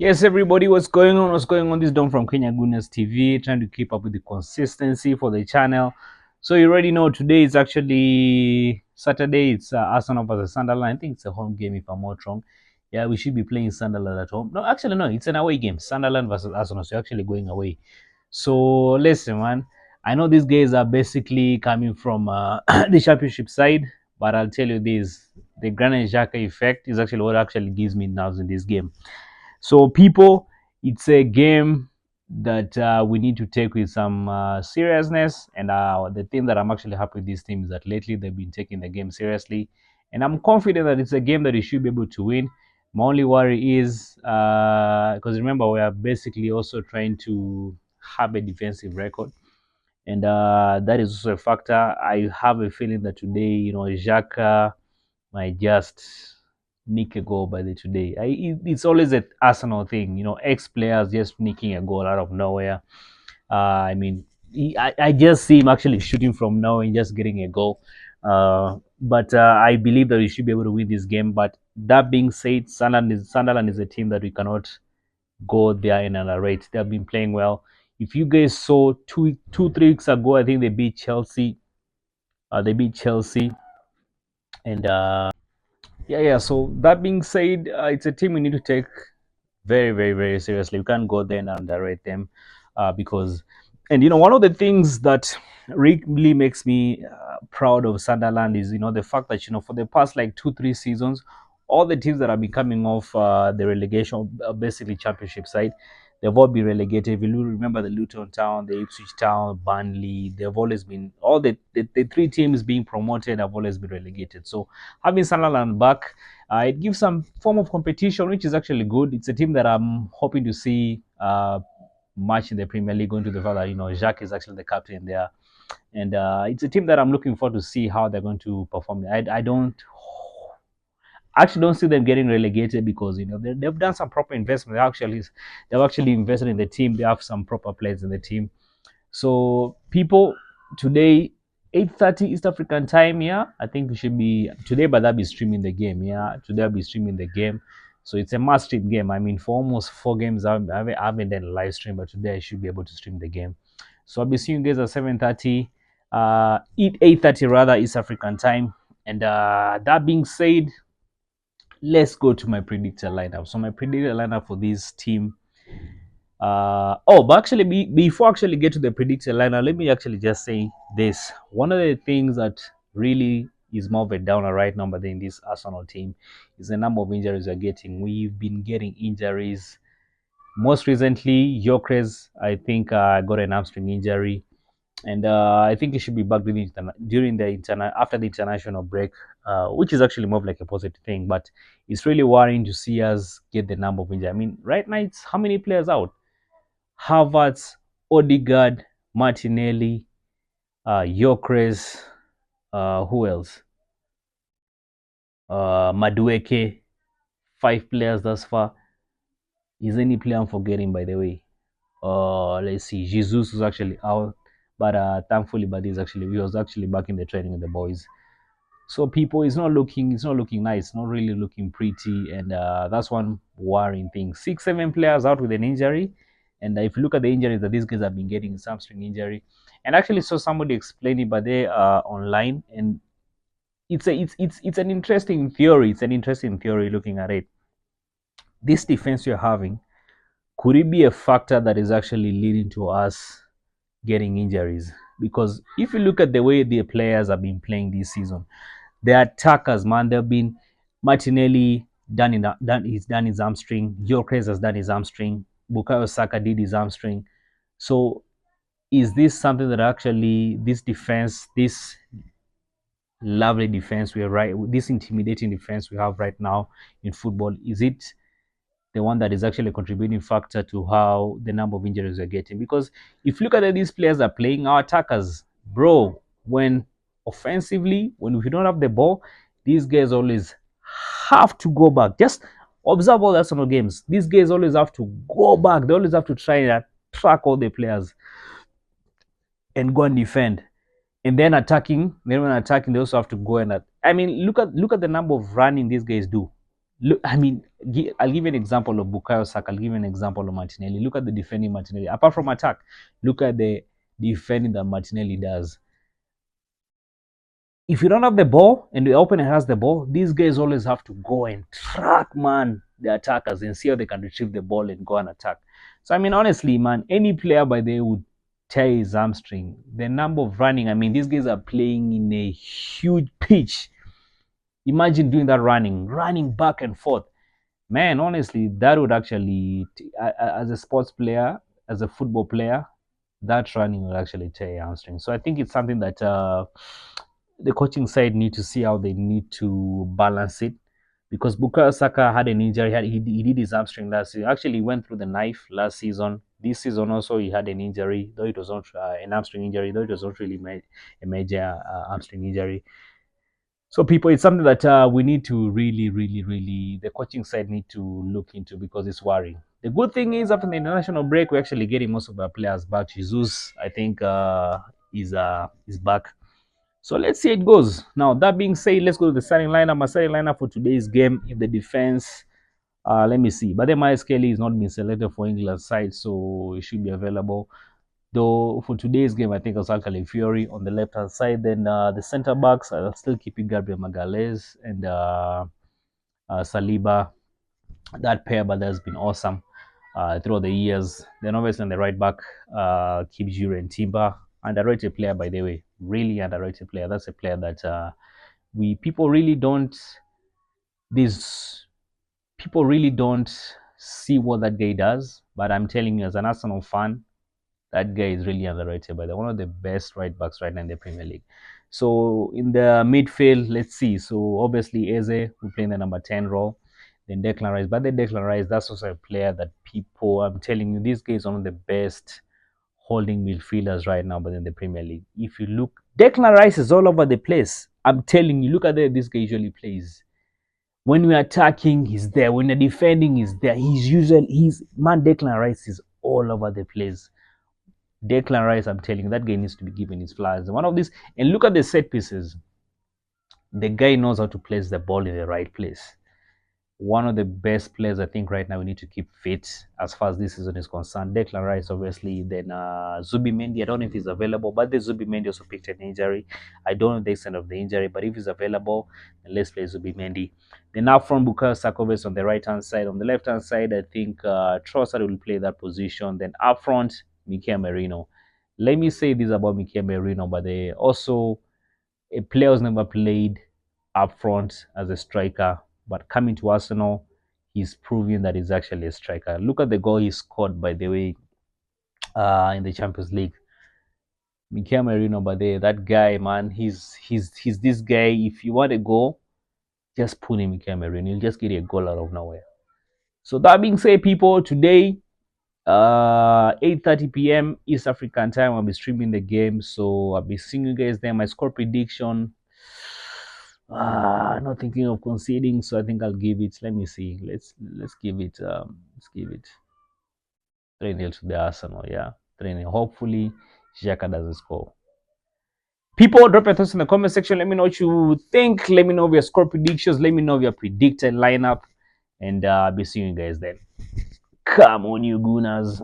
Yes, everybody, what's going on? What's going on? This is Don from Kenya Gooners TV, trying to keep up with the consistency for the channel. So you already know today is actually Saturday. It's Arsenal versus Sunderland. I think it's a home game if I'm not wrong. Yeah, we should be playing Sunderland at home. No, actually, no, it's an away game. Sunderland versus Arsenal. So you're actually going away. So listen, man. I know these guys are basically coming from the championship side, but I'll tell you this: the Granit Xhaka effect is actually what actually gives me nerves in this game. So, people, it's a game that we need to take with some seriousness. And the thing that I'm actually happy with this team is that lately they've been taking the game seriously. And I'm confident that it's a game that you should be able to win. My only worry is because remember, we are basically also trying to have a defensive record. And that is also a factor. I have a feeling that today, Xhaka might just nick a goal by the today. It's always an Arsenal thing, ex players just nicking a goal out of nowhere. I mean, I just see him actually shooting from nowhere and just getting a goal. But I believe that we should be able to win this game. But that being said, Sunderland is a team that we cannot go there and underrate. They have been playing well. If you guys saw 3 weeks ago, I think they beat Chelsea. They beat Chelsea, and yeah. So that being said, it's a team we need to take very, very, very seriously. We can't go there and underrate them because, and one of the things that really makes me proud of Sunderland is the fact that for the past like 2 3 seasons, all the teams that have been coming off the relegation, basically championship side, they've all been relegated. If you remember the Luton Town, the Ipswich Town, Burnley, they've always been all the three teams being promoted have always been relegated. So having Sunderland back, it gives some form of competition, which is actually good. It's a team that I'm hoping to see much in the Premier League, going to the fact that Jacques is actually the captain there, and it's a team that I'm looking forward to see how they're going to perform. I don't actually don't see them getting relegated because they've done some proper investment. They've actually invested in the team. They have some proper players in the team. So people, today 8:30 East African time. Yeah, I think we should be today, but I'll be streaming the game. Yeah, today I'll be streaming the game. So it's a must stream game. I mean, for almost 4 games, I haven't done a live stream, but today I should be able to stream the game. So I'll be seeing you guys at 7:30, 8:30 rather East African time. And that being said, let's go to my predicted lineup. So my predicted lineup for this team. But actually, before actually get to the predicted lineup, let me actually just say this. One of the things that really is more of a downer right now, but in this Arsenal team, is the number of injuries we're getting. We've been getting injuries. Most recently, Gyökeres, I think, got an hamstring injury, and I think he should be back after the international break, which is actually more of like a positive thing. But it's really worrying to see us get the number of injuries. I mean, right now it's how many players out? Havertz, Odegaard, Martinelli, Gyökeres, who else? Madueke. 5 players thus far. Is any player I'm forgetting, by the way? Let's see. Jesus was actually out, but thankfully, but he was actually back in the training with the boys. So people, it's not looking nice, it's not really looking pretty, and that's one worrying thing. 6 7 players out with an injury, and if you look at the injuries that these guys have been getting, it's hamstring injury, and actually saw somebody explain it, but they are online, and it's an interesting theory. It's an interesting theory looking at it. This defense you're having, could it be a factor that is actually leading to us getting injuries? Because if you look at the way the players have been playing this season, the attackers, man, they've been Martinelli he's done his hamstring. Gyökeres has done his hamstring. Bukayo Saka did his hamstring. So is this something that actually this defense, this lovely defense we are right, this intimidating defense we have right now in football, is it the one that is actually a contributing factor to how the number of injuries we're getting? Because if you look at these players are playing, our attackers, bro, when offensively, when we don't have the ball, these guys always have to go back. Just observe all the Arsenal games. These guys always have to go back. They always have to try and track all the players and go and defend. And then attacking, then when attacking, they also have to go and I mean, look at the number of running these guys do. Look, I mean, I'll give you an example of Bukayo Saka. I'll give you an example of Martinelli. Look at the defending Martinelli. Apart from attack, look at the defending that Martinelli does. If you don't have the ball and the opponent has the ball, these guys always have to go and track, man, the attackers and see how they can retrieve the ball and go and attack. So, I mean, honestly, man, any player by the way would tear his hamstring. The number of running, I mean, these guys are playing in a huge pitch. Imagine doing that running back and forth. Man, honestly, that would actually, as a sports player, as a football player, that running will actually tear your hamstring. So I think it's something that the coaching side need to see how they need to balance it, because Bukayo Saka had an injury. He did his hamstring last season. Actually, he went through the knife last season. This season also he had an injury, though it was not an hamstring injury, though it was not really a major hamstring injury. So people, it's something that we need to really, the coaching side need to look into, because it's worrying. The good thing is after the international break, we're actually getting most of our players back. Jesus, I think, is back. So let's see how it goes. Now, that being said, let's go to the starting lineup. My starting lineup for today's game, if the defense, let me see. But then Miles Kelly is not been selected for England side, so it should be available. Though for today's game, I think it was Fury on the left hand side. Then the center backs, I'll still keep it Gabriel Magalhaes and Saliba. That pair, but that's been awesome throughout the years. Then obviously on the right back, keep Jure and Timber. Underrated player, by the way, really underrated player. That's a player that we people really don't. These people really don't see what that guy does. But I'm telling you, as an Arsenal fan, that guy is really underrated. But they're one of the best right backs right now in the Premier League. So in the midfield, let's see. So obviously Eze will play in the number 10 role. Then Declan Rice. But the Declan Rice, that's also a player that people, I'm telling you, this guy is one of the best holding midfielders right now, but in the Premier League. If you look, Declan Rice is all over the place. I'm telling you, look at the this guy usually plays. When we're attacking, he's there. When we're defending, he's there. He's man, Declan Rice is all over the place. Declan Rice, I'm telling you, that guy needs to be given his flowers. One of these, and look at the set pieces. The guy knows how to place the ball in the right place. One of the best players I think right now we need to keep fit as far as this season is concerned. Declan Rice, obviously. Then Zubimendi, I don't know if he's available, but the Zubimendi also picked an injury. I don't know the extent of the injury, but if he's available, then let's play Zubimendi. Then now from Bukayo Saka on the right hand side. On the left hand side, I think Trossard will play that position. Then up front, Mikel Merino. Let me say this about Mikel Merino, but they also a player who's never played up front as a striker, but coming to Arsenal, he's proving that he's actually a striker. Look at the goal he scored, by the way, in the Champions League. Mikel Merino, but that guy, man, he's this guy. If you want a goal, just put in Mikel Merino. You'll just get a goal out of nowhere. So that being said, people, today 8:30 p.m. East African time, I'll be streaming the game, so I'll be seeing you guys there. My score prediction, not thinking of conceding, so I think I'll give it, let me see, let's give it 3-0 to the Arsenal. Yeah, 3-0. Hopefully Xhaka doesn't score. People, drop your thoughts in the comment section. Let me know what you think. Let me know your score predictions. Let me know your predicted lineup, and I'll be seeing you guys then. Come on, you Gooners.